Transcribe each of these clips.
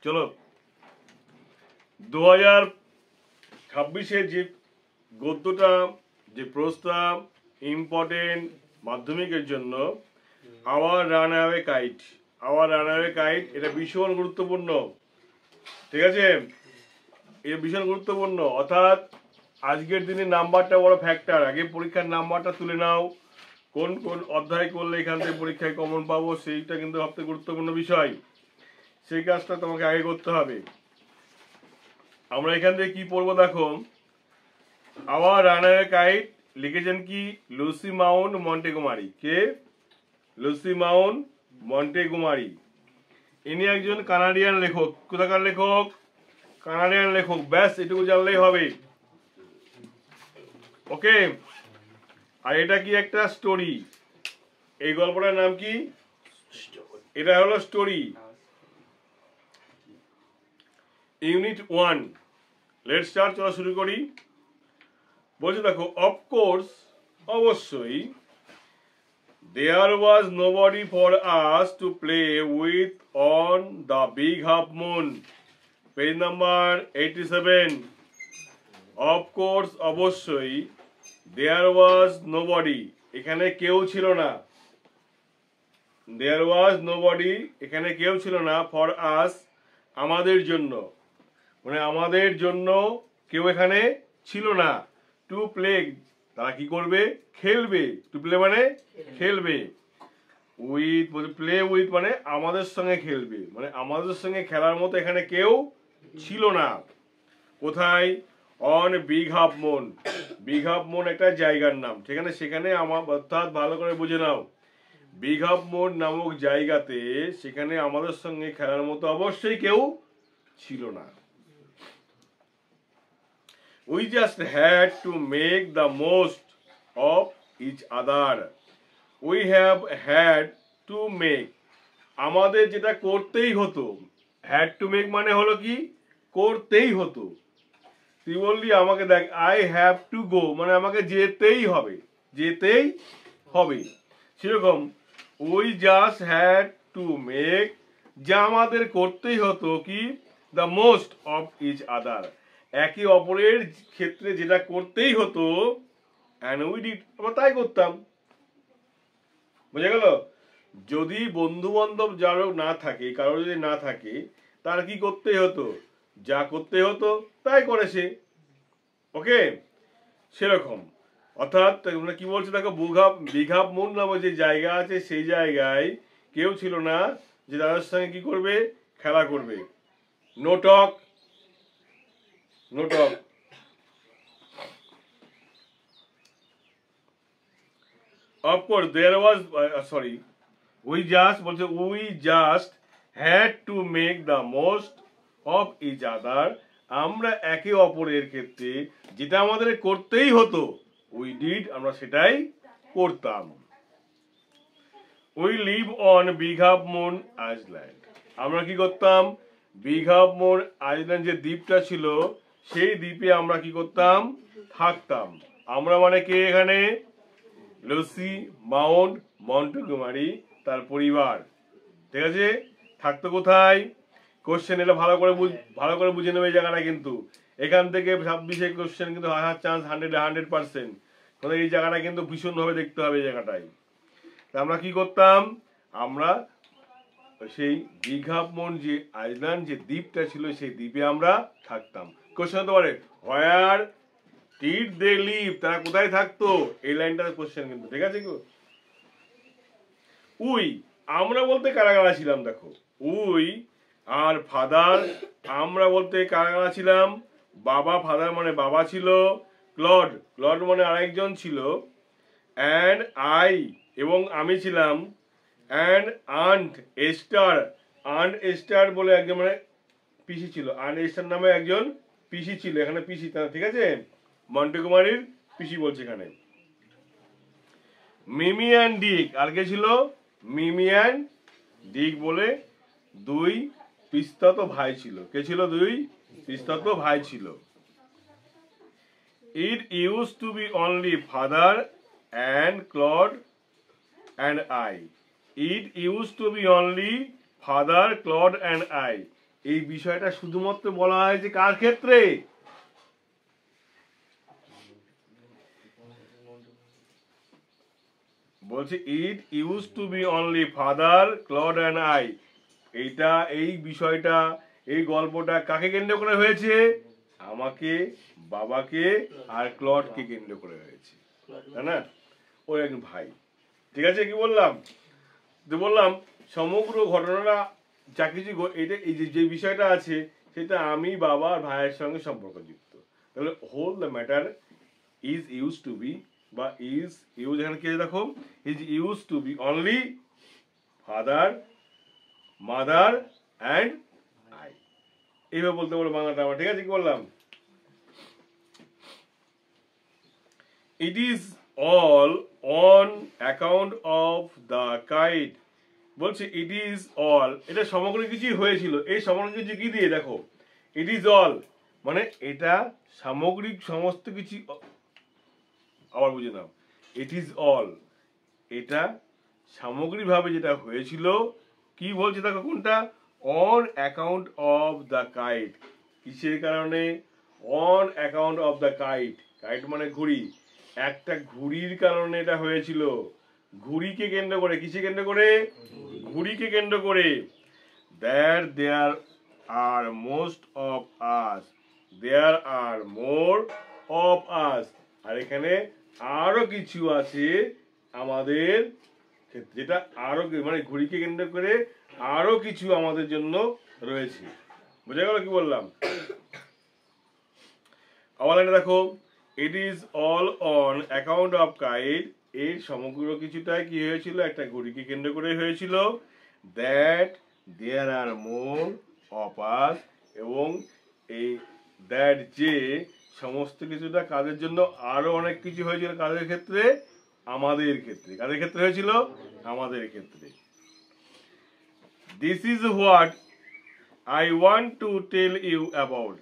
চলো 2026-এর যে গদ্যটা, যে প্রস্তাব ইম্পর্টেন্ট মাধ্যমিকের জন্য, আওয়ার রান অ্যাওয়ে কাইট, এটা ভীষণ গুরুত্বপূর্ণ। ঠিক আছে, এটা ভীষণ গুরুত্বপূর্ণ। অর্থাৎ আজকের দিনে নাম্বারটা বড় ফ্যাক্টর। আগে পরীক্ষার নাম্বারটা তুলে নাও, কোন কোন অধ্যায় করলে এখান থেকে পরীক্ষায় কমন পাবো, সেইটা কিন্তু সবথেকে গুরুত্বপূর্ণ বিষয়। সেই কাজটা তোমাকে আগে করতে হবে। আমরা এখান থেকে কি পড়বো দেখো, আওয়ার রানার কাইট লিখেছেন কি লুসি মাউন্ট মন্টেগোমারি। কে? Lucy Maud Montgomery. ইনি একজন কানাডিয়ান লেখক। কোথাকার লেখক? কানাডিয়ান লেখক। ব্যাস এটুকু জানলেই হবে। ওকে, আর এটা কি একটা স্টোরি। এই গল্পটার নাম কি? এটা হলো স্টোরি। ইউনিট 1। Let's start. চলো শুরু করি। বলছে দেখো, অফকোর্স অবশ্যই, there was nobody for us to play with on the big half moon. Page number 87. Of course অবশ্যই, there was nobody, এখানে কেউ ছিল না। there was nobody, এখানে কেউ ছিল না, for us, আমাদের জন্য, মানে আমাদের জন্য কেউ এখানে ছিল না। টু প্লে, তারা কি করবে? খেলবে। টু প্লে মানে খেলবে। উইথ, প্লে উইথ মানে আমাদের সঙ্গে খেলবে, মানে আমাদের সঙ্গে খেলার মতো এখানে কেউ ছিল না। কোথায়? On big half moon. Big half moon একটা জায়গার নাম, ঠিক আছে? সেখানে আমার, অর্থাৎ ভালো করে বুঝে নাও, বিগ হাফ মুন নামক জায়গাতে সেখানে আমাদের সঙ্গে খেলার মতো অবশ্যই কেউ ছিল না। We just had to make the most of each other. We have had to make, আমাদের যেটা করতেই হতো। had to make মানে হলো কি? করতেই হতো। তুই বললি আমাকে দেখ, I have to go মানে আমাকে যেতেই হবে, যেতেই হবে। সেরকম we just had to make, যা আমাদের করতেই হতো কি? the most of each other, একে অপরের ক্ষেত্রে যেটা করতেই হতো, and we did, আমরা তাই করতাম। বুঝা গেল? যদি বন্ধু বান্ধব যারও না থাকে, কারো যদি না থাকে, তার কি করতে হতো? যা করতে হতো তাই করেছে। ওকে, সেরকম। অর্থাৎ তোমরা কি বলছো দেখো, বিগ হাফ মুন নামে যে জায়গা আছে, সেই জায়গায় কেউ ছিল না যে তাদের সঙ্গে কি করবে? খেলা করবে। No talk, no talk. Of course there was, sorry, we just had to make the most of each other. আমরা একে অপরের ক্ষেত্রে যেটা আমাদের করতেই হতো, we did, আমরা সেটাই করতাম। We live on Big Half Moon Island. আমরা কি করতাম? বিগ হাফ মুন আইল্যান্ড যে দ্বীপটা ছিল, সেই দ্বীপে আমরা কি করতাম? থাকতাম। আমরা মানে কে এখানে? লুসি মাউন্ট মন্টেগোমারি, তার পরিবার। ঠিক আছে? থাকতো কোথায়? কোশ্চেন এলে ভালো করে বুঝে নেবে এই জায়গাটা। কিন্তু এখান থেকে 26-এ কোশ্চেন কিন্তু আসার চান্স 100%। এই জায়গাটা কিন্তু ভীষণভাবে দেখতে হবে এই জায়গাটায়। আমরা কি করতাম? আমরা সেই বিগ হাফ মুন যে আইল্যান্ড, যে দ্বীপটা ছিল, সেই দ্বীপে আমরা থাকতাম। কোশ্চেন হতে পারে, হোয়ার ডিড দে লিভ, তারা কোথায় থাকতো? এই লাইনটার কোশ্চেন কিন্তু। ঠিক আছে? উই, আমরা বলতে কারা কারা ছিলাম দেখো। উই আর ফাদার, আমরা বলতে কারা কারা ছিলাম? বাবা, ফাদার মানে বাবা ছিল। ক্লড মানে আরেকজন ছিল। অ্যান্ড আই, এবং আমি ছিলাম। অ্যান্ড আন্ট এস্টার বলে একজন মানে পিসি ছিল। আন্ট এস্টার নামে একজন পিসি ছিল। এখানে পিসি, ঠিক আছে? মন্টেগোমারির পিসি বলছে এখানে। মিমি অ্যান্ড ডিক, আর কে ছিল? মিমি অ্যান্ড ডিক বলে দুই পিস্তাতো ভাই ছিল। কে ছিল? দুই পিস্তাতো ভাই ছিল। It use to be only father and Claude and I. It use to be only father, Claude and I. এই বিষয়টা শুধুমাত্র বলা হয়েছে কার ক্ষেত্রে? বলছে it use to be only father, Claude and I. এইটা, এই বিষয়টা, এই গল্পটা কাকে কেন্দ্র করে হয়েছে? আমাকে, বাবাকে আর ক্লডকে কেন্দ্র করে হয়েছে, তাই না? ও এক ভাই, ঠিক আছে? কি বললাম? তো বললাম সমগ্র ঘটনাটা যা কিছু এটা, এই যে বিষয়টা আছে সেটা আমি, বাবা আর ভাইয়ের সঙ্গে সম্পর্কযুক্ত। তাহলে whole the matter is used to be, বা ইজ ইউজ, এখানে কে দেখো, is used to be only father, mother and I. এইভাবে বলতে পারো বাংলাটা আমার, ঠিক আছে? কি বললাম? It is all on account of the kite. বলছে ইট ইজ অল, এটা সমগ্র কিছুই হয়েছিল। এই সমগ্র কিছু কি দিয়ে দেখো, ইট ইজ অল মানে এটা সামগ্রিক সমস্ত কিছু। আবার বুঝে নাও, ইট ইজ অল এটা সামগ্রিকভাবে যেটা হয়েছিল। কি বলছে দেখো কোনটা? On account of the kite. কিসের কারণে? On account of the kite. Kite মানে ঘুড়ি। একটা ঘুড়ির কারণে এটা হয়েছিল। ঘুড়িকে কেন্দ্র করে, কিসে কেন্দ্র করে? ঘুড়িকে কেন্দ্র করে। That there are most of us, there are more of us. আর এখানে আরো কিছু আছে আমাদের ক্ষেত্রে, যেটা আরো মানে ঘুড়িকে কেন্দ্র করে আরো কিছু আমাদের জন্য রয়েছে। বুঝা গেল কি বললাম? আবার দেখো, it is all on account of kite. এর সমগ্র কিছুটাই কি হয়েছিল? একটা ঘুড়িকে কেন্দ্র করে হয়েছিল। That there are more of আস, এবং এই দ্যাট যে সমস্ত কিছুটা কাদের জন্য আরো অনেক কিছু হয়েছিল, কাদের ক্ষেত্রে? আমাদের ক্ষেত্রে। কাদের ক্ষেত্রে হয়েছিল? আমাদের ক্ষেত্রে। This is what I want to tell you about.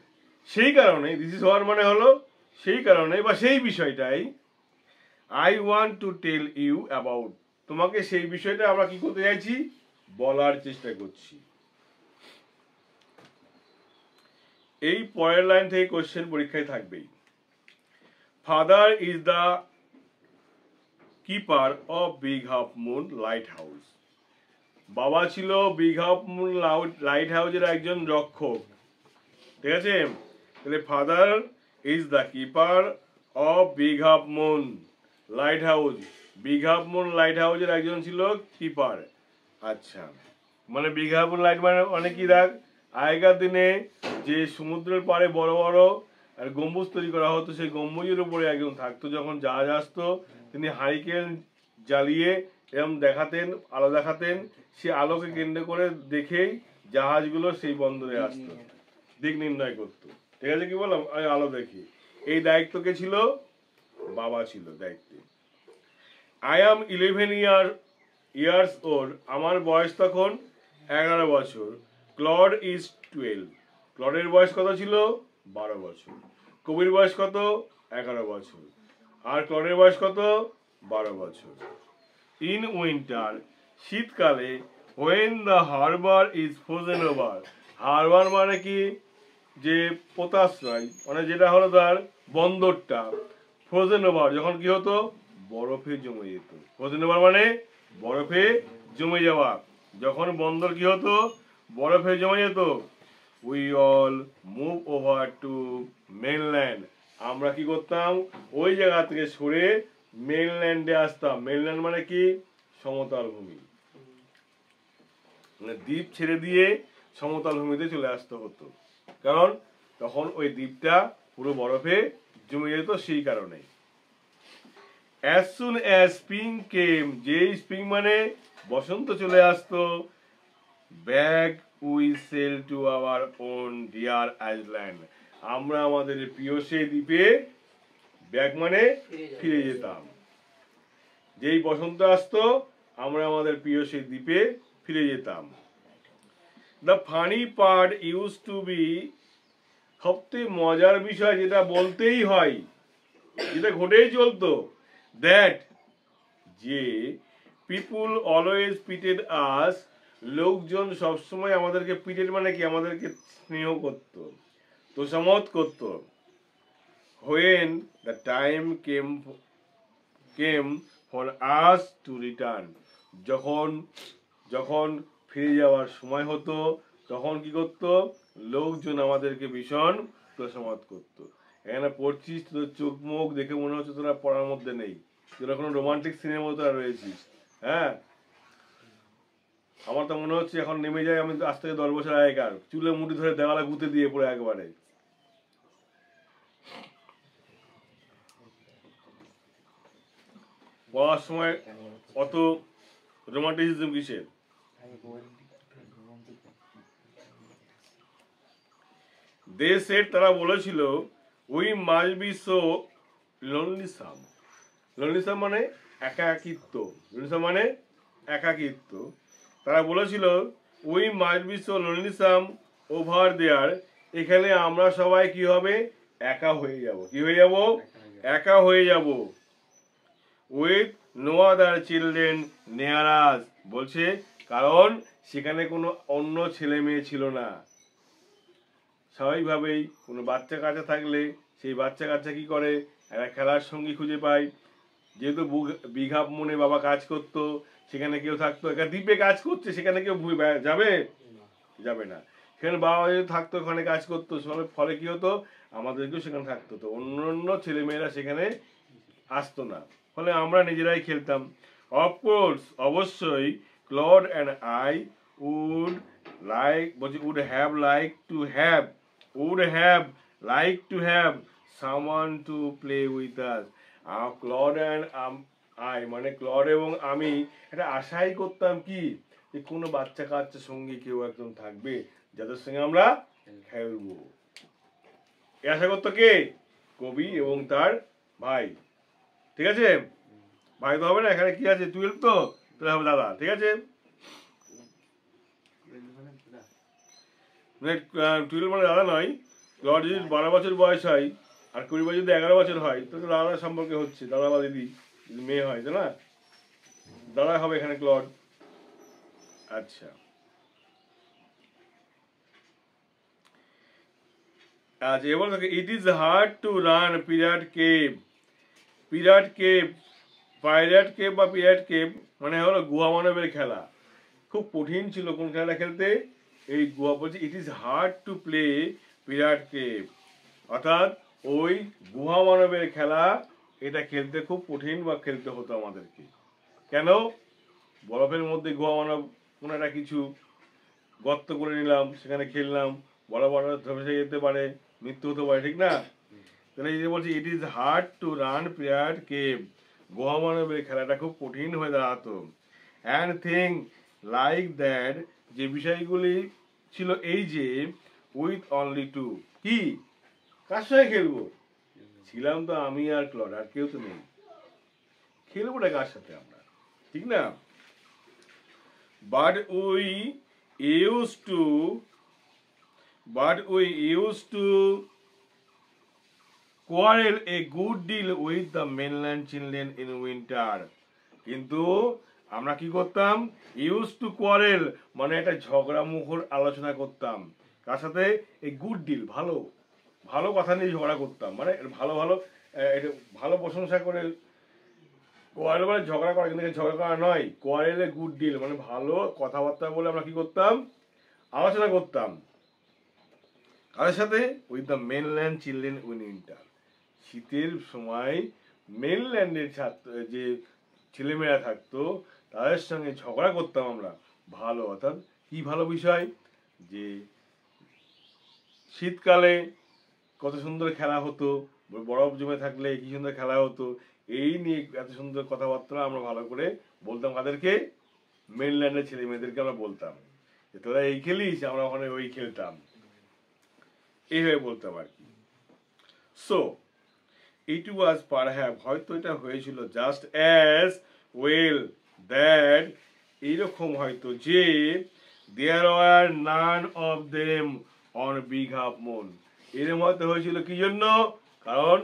সেই কারণে, দিস ইজ হোয়াট মানে হলো সেই কারণে বা সেই বিষয়টাই, I want to tell you about, তোমাকে সেই বিষয়টা আমরা কি করতে চাইছি? বলার চেষ্টা করছি। এই পরের লাইন থেকে কোশ্চেন পরীক্ষায় থাকবেই। Father is the keeper of big half moon light house. বাবা ছিল বিগ হাফ মুন লাইট হাউসের একজন রক্ষক, ঠিক আছে? তাহলে father is the keeper of big half moon light house. Big half moon light হাউসের একজন ছিল কিপার। আচ্ছা, মানে বিগ হাফ মুন লাইট মানে অনেক কি দেখ, আগেকার দিনে যে সমুদ্রের পাড়ে বড় বড় আর গম্বুজ তৈরি করা হতো, সেই গম্বুজের উপরে একজন থাকতো। যখন জাহাজ আসতো তিনি হারিকেন জ্বালিয়ে এরকম দেখাতেন, আলো দেখাতেন। সে আলোকে কেন্দ্র করে দেখেই জাহাজগুলো সেই বন্দরে আসতো, দিক নির্ণয় করতো, ঠিক আছে? কি বললাম? আলো দেখি। এই দায়িত্ব কে ছিল? বাবা ছিল দায়িত্বে। I am 11 years old. আমার বয়স তখন 11 বছর। Claude is 12। ক্লডের বয়স কত ছিল? 12 বছর। কবির বয়স কত? 11 বছর। আর ক্লডের বয়স কত? 12 বছর। ইন উইন্টার, শীতকালে, when the harbor is frozen over। Harbour মানে কি? যে পোতাশ্রয়, মানে যেটা হলো তার বন্দরটা। ফ্রোজেন ওভার যখন কি হতো? বরফে জমে যেত। ফ্রোজেন ওভার মানে বরফে জমে যাওয়া। যখন বন্দর কি হতো? বরফে জমে যেত। We all move over to mainland. আমরা কি করতাম? ওই জায়গা থেকে সরে মেনল্যান্ডে আসতাম। মেনল্যান্ড মানে কি? সমতল ভূমি। মানে দ্বীপ ছেড়ে দিয়ে সমতল ভূমিতে চলে আসতে হতো, কারণ তখন ওই দ্বীপটা পুরো বরফে জমে যেত, সেই কারণে। As soon as spring came, যেই স্প্রিং মানে বসন্ত চলে আসতো, back we sailed to our own dear island। আমরা আমাদের প্রিয় সেই দ্বীপে, ব্যাক মানে ফিরে যেতাম। যেই বসন্ত আসতো আমরা আমাদের প্রিয় সেই দ্বীপে ফিরে যেতাম। The funny part used to be, সবচেয়ে মজার বিষয় যেটা বলতেই হয়, যেটা ঘটেই চলতো, দ্যাট যে পিপুল অলওয়েজ পিটেড আস, লোকজন সবসময় আমাদেরকে পিরিয়ড মানে কি আমাদেরকে স্নেহ করত, তোষামত করত। when the time came for us to return, যখন যখন ফিরে যাওয়ার সময় হতো তখন কি করতো, লোকজন আমাদেরকে ভীষণ তোষামত করতো। এখানে পড়ছিস, তোদের চোখ মুখ দেখে মনে হচ্ছে তোরা পড়ার মধ্যে নেই, তোরা কোনো রোমান্টিক সিনেমা তোরা রয়েছিস। হ্যাঁ, আমার তো মনে হচ্ছে এখন নেমে যায়, আমি আজ থেকে 10 বছর আগেকার, চুলে মুঠি ধরে দেওয়ালে গুঁতে দিয়ে পড়ে একবারে। পড়ার সময় অত রোমান্টিসিজম কিসের? দে সেড, তারা বলেছিল, we must be so lonesome. Lonesome মানে একাকিত্ব, লোনলিসাম মানে একাকিত্ব। তারা বলেছিল we must be so lonesome over there, এখানে আমরা সবাই কি হবে, একা হয়ে যাব। কি হয়ে যাব? একা হয়ে যাব। With no other children near us, বলছে কারণ সেখানে কোনো অন্য ছেলে মেয়ে ছিল না। স্বাভাবিকভাবেই কোনো বাচ্চা কাচ্চা থাকলে সেই বাচ্চা কাচ্চা কি করে, একটা খেলার সঙ্গী খুঁজে পায়। যেহেতু বিঘা মনে বাবা কাজ করতো, সেখানে কেউ থাকতো, একটা দ্বীপে কাজ করছে, সেখানে কেউ যাবে? যাবে না। সেখানে বাবা যদি থাকতো, ওখানে কাজ করতো, ফলে কি হতো, আমাদেরকেও সেখানে থাকতো, তো অন্য অন্য ছেলেমেয়েরা সেখানে আসতো না, ফলে আমরা নিজেরাই খেলতাম। অফকোর্স, অবশ্যই, Claude and I would would have liked to have someone to play with us. Clod and I মানে ক্লড এবং আমি একটা আশাই করতাম কি, যে কোনো বাচ্চা কাচ্চা সঙ্গে কেউ একজন থাকবে যাদের সঙ্গে আমরা খেলবো। এ আশা করতো কে? কবি এবং তার ভাই। ঠিক আছে, ভাই তো হবে না, এখানে কি আছে, 12 তো তাহলে হবে দাদা। ঠিক আছে, 12 মানে দাদা নয়। ক্লড যদি 12 বছর বয়স হয় আর কবি ভাই যদি 11 বছর হয়, তাহলে দাদা সম্পর্কে হচ্ছে, দাদা বা দিদি যদি মেয়ে হয়, তাই না, দাদা হবে এখানে ক্লড। আচ্ছা, আচ্ছা, এবার দেখো, it is hard to run pirate cave. Pirate cave বা পিরাট কেভ মানে হলো গুহা মানবের খেলা। খুব কঠিন ছিল কোন খেলাটা খেলতে, এই গুহা। বলছে it is hard to play pirate cave, অর্থাৎ ওই গুহা মানবের খেলা, এটা খেলতে খুব কঠিন বা খেলতে হতো আমাদেরকে। কেন? বরফের মধ্যে গুহা মানব কোনো একটা কিছু গর্ত করে নিলাম, সেখানে খেললাম, বড় বড় ধসে যেতে পারে, মৃত্যু হতে পারে, ঠিক না? তাহলে এই যে বলছি it is hard to run pirate cave, গুহা মানবের খেলাটা খুব কঠিন হয়ে দাঁড়াতো। অ্যান্ড থিং লাইক দ্যাট, যে বিষয়গুলি ছিল এই যে, উইথ অনলি টু, কি কার সঙ্গে খেলবো, ছিলাম তো আমি আর ক্লড, আর কেউ তো নেই, খেলবোটা কার সাথে আমরা, ঠিক না? But we used to quarrel a good deal with the mainland children in winter. কিন্তু আমরা কি করতাম, ইউজ টু কোয়ারেল মানে একটা ঝগড়া মুখর আলোচনা করতাম, কার সাথে? এই গুড ডিল, ভালো ভালো কথা নিয়ে ঝগড়া করতাম, মানে ভালো ভালো এটা ভালো প্রশংসা করে। কোয়ারেল মানে ঝগড়া করা, কিন্তু ঝগড়া করা নয়, কোয়ারেল এ গুড ডিল মানে ভালো কথাবার্তা বলে আমরা কি করতাম, আলোচনা করতাম। কাদের সাথে? With the mainland children win winter, শীতের সময় মেনল্যান্ডের যে ছেলেমেয়েরা থাকতো তাদের সঙ্গে ঝগড়া করতাম আমরা। ভালো, অর্থাৎ কি ভালো বিষয়, যে শীতকালে কত সুন্দর খেলা হতো, বরফ জমে থাকলে কি সুন্দর খেলা হতো, এই নিয়ে এত সুন্দর কথাবার্তা আমরা ভালো করে বলতাম। কাদেরকে? মেনল্যান্ডের ছেলে মেয়েদেরকে আমরা বলতাম যে তোরা এই খেলিস, আমরা ওখানে ওই খেলতাম, এইভাবে বলতাম আর কি। সো ইট ওয়াজ পারহ্যাপ, হয়তো এটা হয়েছিল, জাস্ট অ্যাজ ওয়েল দ্যাট, এইরকম হয়তো যে, there were none of them on big half moon, এরকম হয়তো হয়েছিল কি জন্য, কারণ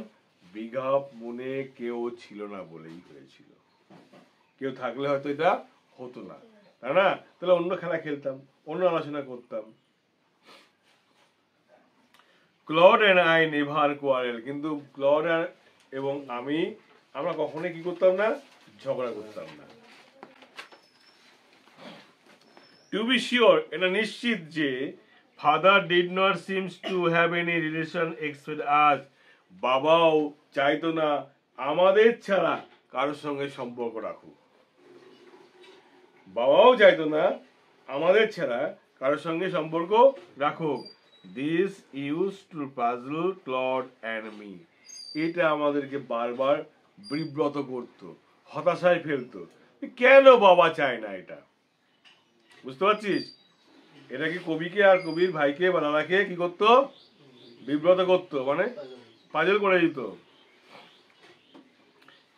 বিগ হাফ মুনে কেউ ছিল না বলেই হয়েছিল, কেউ থাকলে হয়তো এটা হতো না। তাই না? তাহলে অন্য খেলা খেলতাম, অন্য আলোচনা করতাম। Claude and I never quarrel, কিন্তু ক্লড এবং আমরা কখনোই কি করতাম না, ঝগড়া করতাম না। টু বি শিওর, এটা নিশ্চিত যে father did not seems to have any relation expect us, বাবাও চাইতো না আমাদের ছাড়া কারোর সঙ্গে সম্পর্ক রাখুক। বাবাও চাইতো না আমাদের ছাড়া কারোর সঙ্গে সম্পর্ক রাখুক। This use to puzzle Claude and me, এটা আমাদেরকে বারবার বিব্রত করত, হতাশায় ফেলতো। কেন বাবা চায় না এটা? বুঝতে পারছিস? এটা কি কবিকে আর কবির ভাইকে বা দাদাকে কি করতো? বিব্রত করতো, মানে পাজল করে দিত।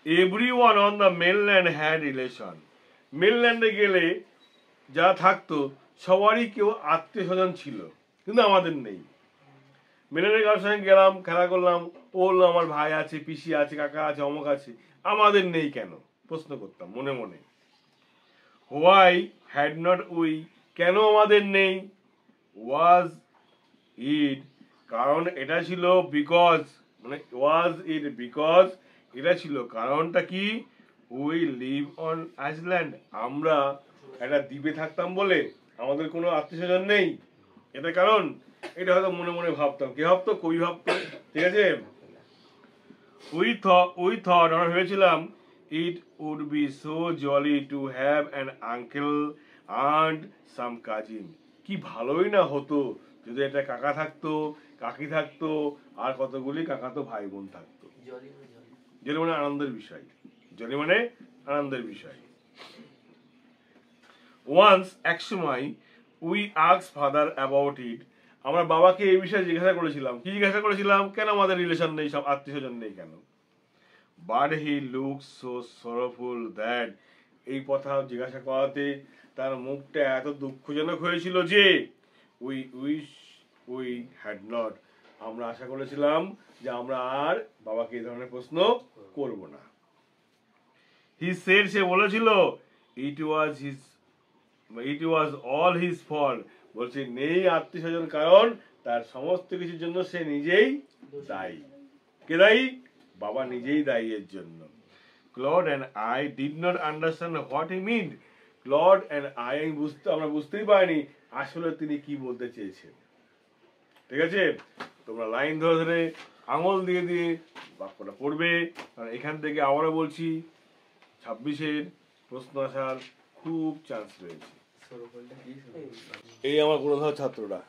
Everyone on the mainland had relation, মেনল্যান্ডে গেলে যা থাকতো সবারই কেউ আত্মীয় স্বজন ছিল, কিন্তু আমাদের নেই। মেনল্যান্ডে কারোর সঙ্গে গেলাম, খেলা করলাম, ও বললো আমার ভাই আছে, পিসি আছে, কাকা আছে, অমুক আছে, আমাদের নেই কেন? প্রশ্ন করতাম মনে মনে। হোয়াই হ্যাড নট উই, কেন আমাদের নেই? ওয়াজ ইট, কারণ এটা ছিল, বিকজ, মানে ওয়াজ ইট বিকজ, এটা ছিল কারণটা কি? উই লিভ অন আইসল্যান্ড, আমরা একটা দ্বীপে থাকতাম বলে আমাদের কোনো আত্মীয় স্বজন নেই, এটা কারণ। এটা হয়তো মনে মনে ভাবতাম। কে ভাবতো? কবি ভাবতো। ঠিক আছে। উই থট, আমরা ভেবেছিলাম, it would be so jolly to have an uncle and some cousin, কি ভালোই না হতো যদি একটা কাকা থাকতো, কাকি থাকতো, আর কতগুলি কাকাতো ভাই বোন থাকতো। জলি মানে আনন্দের বিষয়, জলি মানে আনন্দের বিষয়। ওয়ান্স, এক সময়, we asked father about it, আমরা বাবাকে এই বিষয়ে জিজ্ঞাসা করেছিলাম। কি জিজ্ঞাসা করেছিলাম? কেন আমাদের রিলেশন নেই, সব আত্মীয় স্বজন নেই কেন? But he looked so sorrowful that, এই কথা জিজ্ঞাসা করাতে তার মুখটা এত দুঃখজনক হয়েছিল যে we wish we had not, আমরা আশা করেছিলাম যে আমরা আর বাবাকে এই ধরনের প্রশ্ন করব না। He said, সে বলেছিল, it was all his fault, বলছে নেই আত্মীয় স্বজন কারণ তার সমস্ত কিছুর জন্য সে নিজেই দায়ী। কে দায়ী? বাবা নিজেই দায়ী এর জন্য। Clod and I did not understand what he meant, clod and I, আমরা বুঝতেই পারিনি আসলে তিনি কি বলতে চেয়েছেন। ঠিক আছে? তোমরা লাইন ধরে ধরে আঙুল দিয়ে দিয়ে বাক্যটা পড়বে, কারণ এখান থেকে আবারও বলছি 26-এর প্রশ্ন আসার খুব চান্স রয়েছে। এই আমার গুণধর ছাত্ররা।